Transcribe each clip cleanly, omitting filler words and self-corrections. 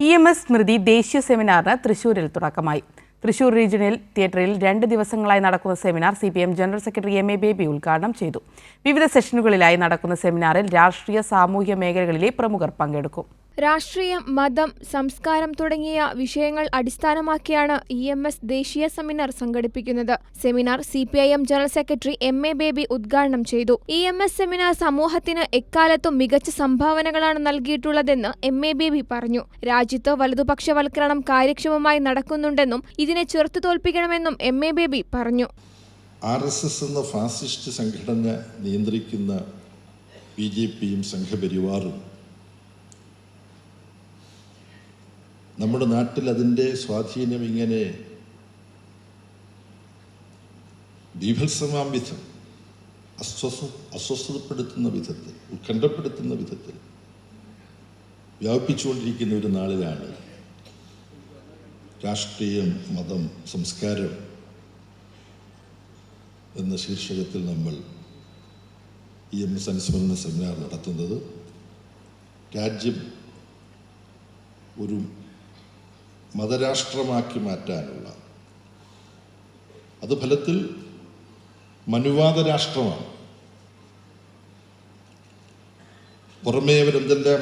EMS സ്മൃതി ദേശീയ സെമിനാറിന് തൃശൂരിൽ തുടക്കമായി. തൃശൂർ റീജിയണൽ തിയേറ്ററിൽ 2 ദിവസങ്ങളായി നടക്കുന്ന seminar CPM general secretary MA baby ഉദ്ഘാടനം ചെയ്തു. വിവിധ സെഷനുകളിലായി നടക്കുന്ന സെമിനാറിൽ രാഷ്ട്രീയ, സാമൂഹ്യ മേഖലകളിലെ പ്രമുഖർ പങ്കെടുക്കും. രാഷ്ട്രീയം, മതം, സംസ്കാരം തുടങ്ങിയ വിഷയങ്ങൾ അടിസ്ഥാനമാക്കിയാണ് EMS ദേശീയ സെമിനാർ സംഘടിപ്പിക്കുന്നത്. Seminar CPIM general secretary MA baby ഉദ്ഘാടനം ചെയ്തു. EMS സെമിനാർ സമൂഹത്തിന് എക്കാലത്തും മികച്ച സംഭാവനകളാണ് നൽകിയിട്ടുള്ളതെന്ന് MA ബേബി പറഞ്ഞു. രാജ്യത്ത് വലതുപക്ഷവൽക്കരണം കാര്യക്ഷമമായി നടക്കുന്നുണ്ടെന്നും ഇതിനെ ചെറുത്തുതോൽപ്പിക്കണമെന്നും MA ബേബി പറഞ്ഞു. RSS എന്ന ഫാസിസ്റ്റ് സംഘടന നിയന്ത്രിക്കുന്ന BJPയും സംഘപരിവാറും നമ്മുടെ നാട്ടിൽ അതിൻ്റെ സ്വാധീനം ഇങ്ങനെ ബീഭത്സമാം വിധം അസ്വസ്ഥതപ്പെടുത്തുന്ന വിധത്തിൽ, ഉത്കണ്ഠപ്പെടുത്തുന്ന വിധത്തിൽ വ്യാപിപ്പിച്ചുകൊണ്ടിരിക്കുന്ന ഒരു നാളിലാണ് രാഷ്ട്രീയം, മതം, സംസ്കാരം എന്ന ശീർഷകത്തിൽ നമ്മൾ EMS അനുസ്മരണ സെമിനാർ നടത്തുന്നത്. രാജ്യം ഒരു മതരാഷ്ട്രമാക്കി മാറ്റാനുള്ള, അത് ഫലത്തിൽ മനുവാദ രാഷ്ട്രമാണ്. പുറമേ അവരെന്തെല്ലാം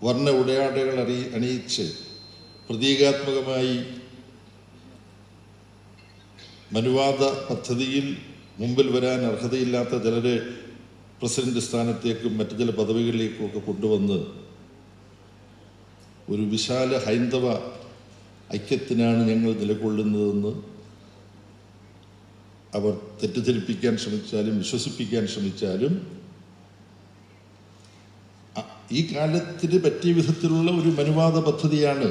വർണ്ണ ഉടയാടകൾ അണിയിച്ച് പ്രതീകാത്മകമായി മനുവാദ പദ്ധതിയിൽ മുമ്പിൽ വരാൻ അർഹതയില്ലാത്ത ചിലരെ പ്രസിഡന്റ് സ്ഥാനത്തേക്കും മറ്റു ചില പദവികളിലേക്കും ഒക്കെ കൊണ്ടുവന്ന് ഒരു വിശാല ഹൈന്ദവ ഐക്യത്തിനാണ് ഞങ്ങൾ നിലകൊള്ളുന്നതെന്ന് അവർ തെറ്റിദ്ധരിപ്പിക്കാൻ ശ്രമിച്ചാലും വിശ്വസിപ്പിക്കാൻ ശ്രമിച്ചാലും ഈ കാലത്തിന് പറ്റിയ വിധത്തിലുള്ള ഒരു മനുവാദ പദ്ധതിയാണ്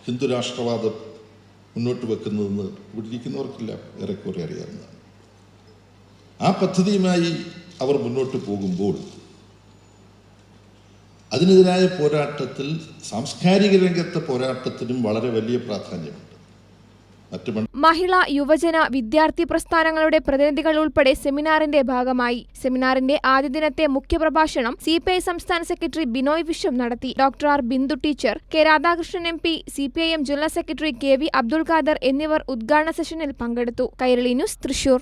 ഹിന്ദു രാഷ്ട്രവാദം മുന്നോട്ട് വെക്കുന്നതെന്ന് ഇവിടെ ഇരിക്കുന്നവർക്കെല്ലാം ഏറെക്കുറെ അറിയാവുന്നതാണ്. ആ പദ്ധതിയുമായി അവർ മുന്നോട്ട് പോകുമ്പോൾ അതിനെതിരായ പോരാട്ടത്തിൽ, സാംസ്കാരിക രംഗത്തെ പോരാട്ടത്തിനും വളരെ വലിയ പ്രാധാന്യമുണ്ട്. മഹിളാ, യുവജന, വിദ്യാർത്ഥി പ്രസ്ഥാനങ്ങളുടെ പ്രതിനിധികൾ ഉൾപ്പെടെ സെമിനാറിന്റെ ഭാഗമായി. സെമിനാറിന്റെ ആദ്യ ദിനത്തെ മുഖ്യപ്രഭാഷണം CPI സംസ്ഥാന സെക്രട്ടറി ബിനോയ് വിശ്വം നടത്തി. Doctor R Bindu teacher, K Radhakrishnan MP, CPIM general secretary KV Abdul Khader എന്നിവർ ഉദ്ഘാടന സെഷനിൽ പങ്കെടുത്തു. കൈരളി ന്യൂസ്, തൃശൂർ.